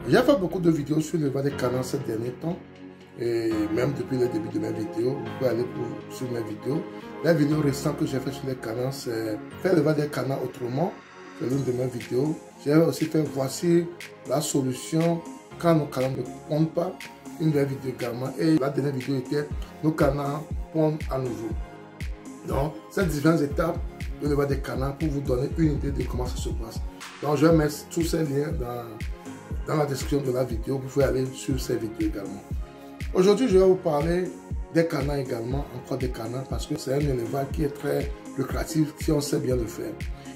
J'ai fait beaucoup de vidéos sur l'élevage des canards ces derniers temps. Et même depuis le début de mes vidéos, vous pouvez aller sur mes vidéos. La vidéo récente que j'ai fait sur les canards, c'est faire l'élevage des canards autrement. C'est l'une de mes vidéos. J'ai aussi fait voici la solution quand nos canards ne pondent pas. Une de mes vidéos également. Et la dernière vidéo était nos canards pondent à nouveau. Donc, ces différentes étapes de l'élevage des canards pour vous donner une idée de comment ça se passe. Donc, je vais mettre tous ces liens dans la description de la vidéo. Vous pouvez aller sur ces vidéos également. Aujourd'hui, je vais vous parler des canards également, encore des canards, parce que c'est un élevage qui est très lucratif si on sait bien le faire.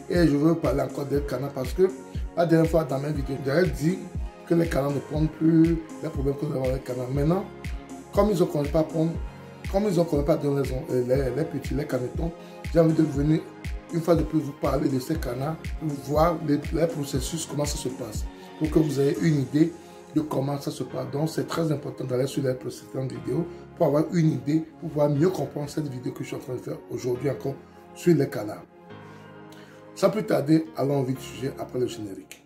Et je veux vous parler encore des canards parce que la dernière fois dans mes vidéos, j'avais dit que les canards ne pondent plus, les problèmes que nous avons avec les canards. Maintenant, comme ils ne connaissent pas pondre, comme ils ne connaissent pas donner les petits, les canetons, j'ai envie de venir une fois de plus vous parler de ces canards, pour voir les processus, comment ça se passe, pour que vous ayez une idée de comment ça se passe. Donc c'est très important d'aller sur les précédentes vidéos pour avoir une idée, pour pouvoir mieux comprendre cette vidéo que je suis en train de faire aujourd'hui encore sur les canards. Sans plus tarder, allons au vif du sujet après le générique.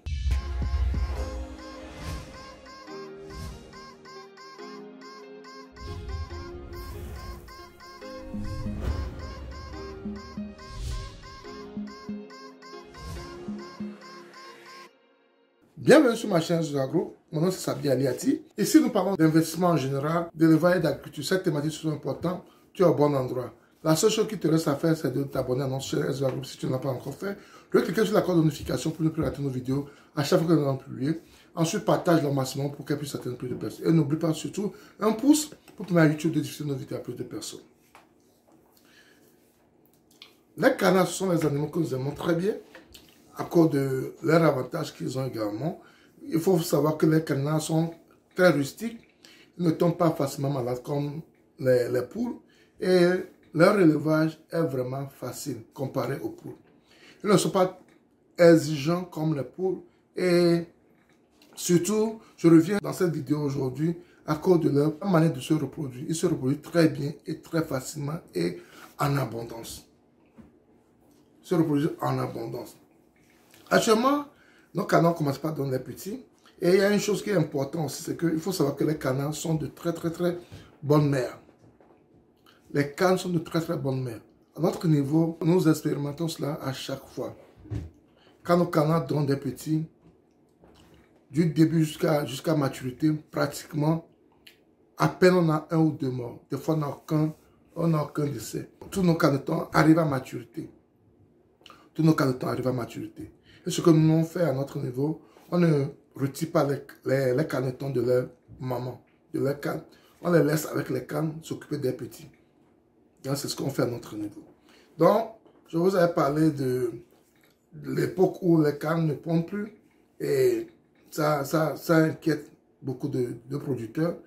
Bienvenue sur ma chaîne Agro, mon nom c'est Sabi Aliati. Ici nous parlons d'investissement en général, d'élevage et d'agriculture. Cette thématique sont importantes, tu es au bon endroit. La seule chose qui te reste à faire, c'est de t'abonner à notre chaîne Agro si tu ne l'as pas encore fait. De cliquer sur la cloche de notification pour ne plus rater nos vidéos à chaque fois que nous allons publier. Ensuite, partage le maximum pour qu'elle puisse atteindre plus de personnes. Et n'oublie pas surtout un pouce pour permettre à YouTube de diffuser nos vidéos à plus de personnes. Les canards, ce sont les animaux que nous aimons très bien, à cause de leurs avantages qu'ils ont également. Il faut savoir que les canards sont très rustiques, ils ne tombent pas facilement malades comme les poules et leur élevage est vraiment facile comparé aux poules. Ils ne sont pas exigeants comme les poules et surtout, je reviens dans cette vidéo aujourd'hui à cause de leur manière de se reproduire. Ils se reproduisent très bien et très facilement et en abondance. Ils se reproduisent en abondance. Actuellement, nos canards ne commencent pas à donner les petits. Et il y a une chose qui est importante aussi, c'est qu'il faut savoir que les canards sont de très bonnes mères. Les cannes sont de très bonnes mères. À notre niveau, nous expérimentons cela à chaque fois. Quand nos canards donnent des petits, du début jusqu'à maturité, pratiquement, à peine on a un ou deux morts. Des fois, on n'a aucun décès. Tous nos canetons arrivent à maturité. Tous nos canetons arrivent à maturité. Et ce que nous avons fait à notre niveau, on ne retire pas les canetons de leur maman, de leur canne. On les laisse avec les cannes s'occuper des petits. C'est ce qu'on fait à notre niveau. Donc, je vous avais parlé de l'époque où les cannes ne pondent plus. Et ça inquiète beaucoup de producteurs.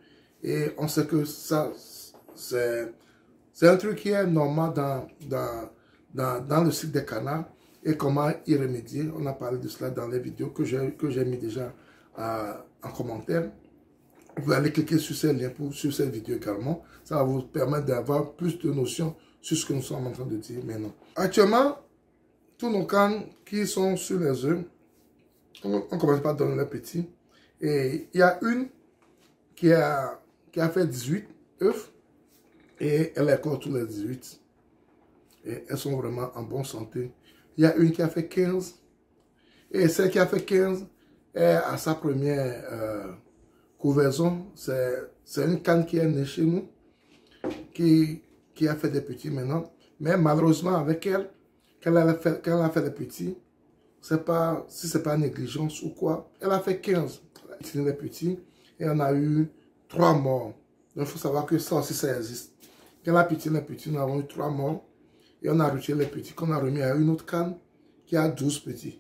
Et on sait que ça, c'est un truc qui est normal dans le cycle des canards. Et comment y remédier. On a parlé de cela dans les vidéos que j'ai mis déjà en commentaire. Vous pouvez aller cliquer sur ces liens sur cette vidéo également. Ça va vous permettre d'avoir plus de notions sur ce que nous sommes en train de dire maintenant. Actuellement, tous nos cannes qui sont sur les œufs, on commence par donner les petits. Et il y a une qui a fait 18 œufs et elle est encore tous les 18. Et elles sont vraiment en bonne santé. Il y a une qui a fait 15. Et celle qui a fait 15 est à sa première couvaison. C'est une canne qui est née chez nous, qui a fait des petits maintenant. Mais malheureusement, avec elle, quand elle a fait des petits, c'est pas, si ce n'est pas négligence ou quoi, elle a fait 15. Elle a tiré les petits et on a eu 3 morts. Donc il faut savoir que ça aussi, ça existe. Quand elle a tiré les petits, nous avons eu 3 morts. Et on a retiré les petits qu'on a remis à une autre canne qui a 12 petits.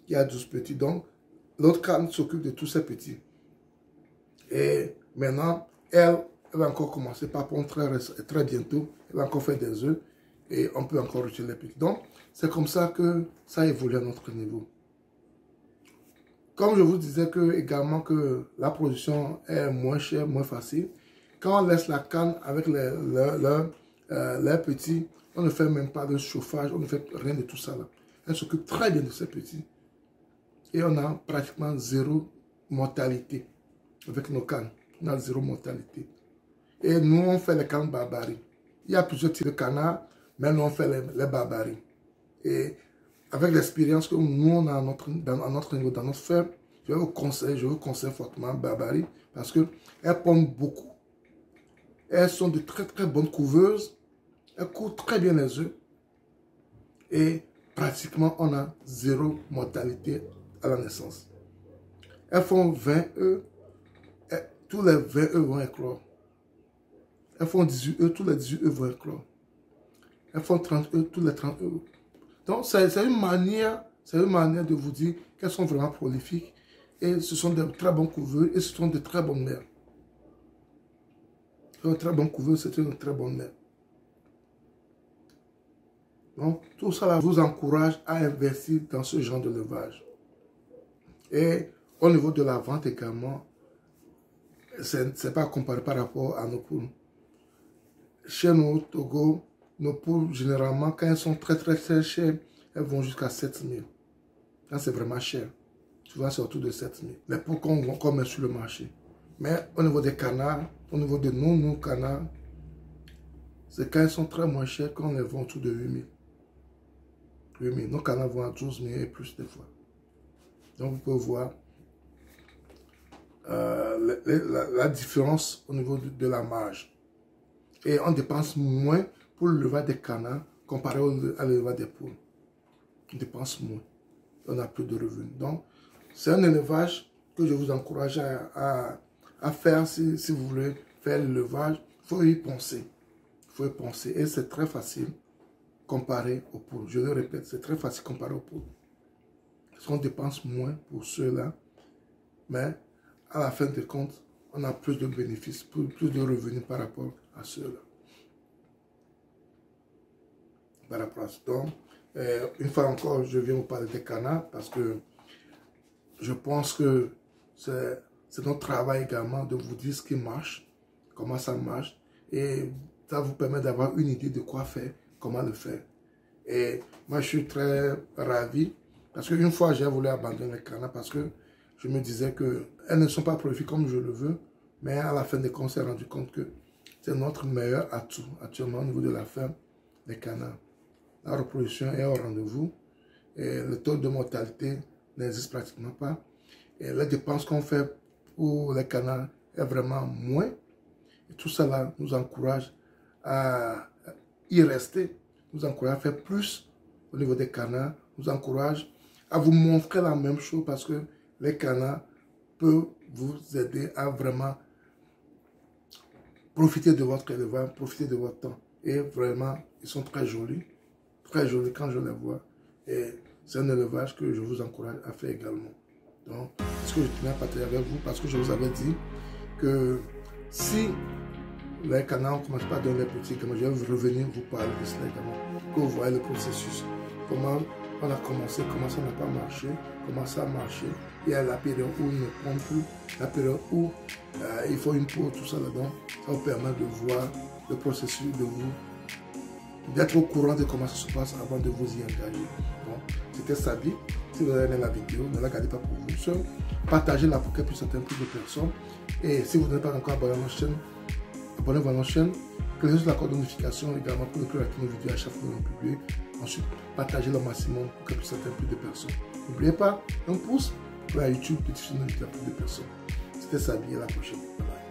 Qui a 12 petits. Donc, l'autre canne s'occupe de tous ces petits. Et maintenant, elle va encore commencer par pondre très bientôt. Elle va encore faire des œufs. Et on peut encore retirer les petits. Donc, c'est comme ça que ça évolue à notre niveau. Comme je vous disais également que la production est moins chère, moins facile. Quand on laisse la canne avec les petits, on ne fait même pas de chauffage, on ne fait rien de tout ça là. Elle s'occupe très bien de ces petits. et on a pratiquement zéro mortalité avec nos cannes. On a zéro mortalité. Et nous, on fait les cannes barbaries. Il y a plusieurs types de canards, mais nous, on fait les barbaries. Et avec l'expérience que nous, on a à notre niveau, dans notre ferme, je vous conseille fortement barbarie parce qu'elles pondent beaucoup. Elles sont de très très bonnes couveuses. Elles courent très bien les œufs. Et pratiquement, on a zéro mortalité à la naissance. Elles font 20 œufs. Tous les 20 œufs vont éclore. Elles font 18 œufs. Tous les 18 œufs vont éclore. Elles font 30 œufs. Tous les 30 œufs. Donc, c'est une manière de vous dire qu'elles sont vraiment prolifiques. Et ce sont de très bons couveurs. Et ce sont de très bonnes mères. Un très bon couveur, c'est une très bonne mère. Donc, tout ça vous encourage à investir dans ce genre de levage. Et au niveau de la vente également, ce n'est pas comparé par rapport à nos poules. Chez nous, au Togo, nos poules, généralement, quand elles sont très chères, elles vont jusqu'à 7 000. Quand c'est vraiment cher, souvent c'est autour de 7 000. Les poules qu'on met sur le marché. Mais au niveau des canards, au niveau de nos canards, c'est quand elles sont très moins chères qu'on les vend autour de 8 000. 8 000. Nos canards vont à 12 000 et plus des fois. Donc vous pouvez voir la différence au niveau de la marge. Et on dépense moins pour le levage des canards comparé à l'élevage des poules. On dépense moins. On a plus de revenus. Donc c'est un élevage que je vous encourage à faire si vous voulez faire l'élevage. Il faut y penser. Il faut y penser. Et c'est très facile comparé aux poules. Je le répète, c'est très facile comparé aux poules. Parce qu'on dépense moins pour ceux-là. Mais à la fin de compte, on a plus de bénéfices, plus de revenus par rapport à ceux-là. Par rapport à ce donc, une fois encore, je viens vous parler des canards parce que je pense que c'est notre travail également de vous dire ce qui marche, comment ça marche, et ça vous permet d'avoir une idée de quoi faire, comment le faire. Et moi, je suis très ravi parce qu'une fois, j'ai voulu abandonner les canards parce que je me disais qu'elles ne sont pas prolifiques comme je le veux, mais à la fin des comptes, on s'est rendu compte que c'est notre meilleur atout actuellement au niveau de la ferme, les canards. La reproduction est au rendez-vous et le taux de mortalité n'existe pratiquement pas. Et les dépenses qu'on fait pour les canards est vraiment moins. Et tout cela nous encourage à y rester, nous encourage à faire plus au niveau des canards, nous encourage à vous montrer la même chose parce que les canards peuvent vous aider à vraiment profiter de votre élevage, profiter de votre temps. Et vraiment, ils sont très jolis quand je les vois. Et c'est un élevage que je vous encourage à faire également. Donc, ce que je tenais à partager avec vous, parce que je vous avais dit que si les canards ne commencent pas à donner les petits, je vais revenir vous parler de cela également, que vous voyez le processus, comment on a commencé, comment ça n'a pas marché, comment ça a marché, et à la période où il ne prend plus, la période où il faut une peau, tout ça là-dedans, ça vous permet de voir le processus, d'être au courant de comment ça se passe avant de vous y engager. Donc, c'était Sabi. Si vous avez aimé la vidéo, ne la gardez pas pour vous seul. Partagez-la pour qu'elle puisse atteindre plus de personnes. Et si vous n'êtes pas encore abonné à notre chaîne, abonnez-vous à notre chaîne. Cliquez sur la cloche de notification également pour ne plus rater nos vidéos à chaque fois que nous publions. Ensuite, partagez-le au maximum pour qu'elle puisse atteindre plus de personnes. N'oubliez pas, un pouce pour la YouTube pour diffuser nos vidéos à plus de personnes. C'était Sabi, à la prochaine. Bye bye.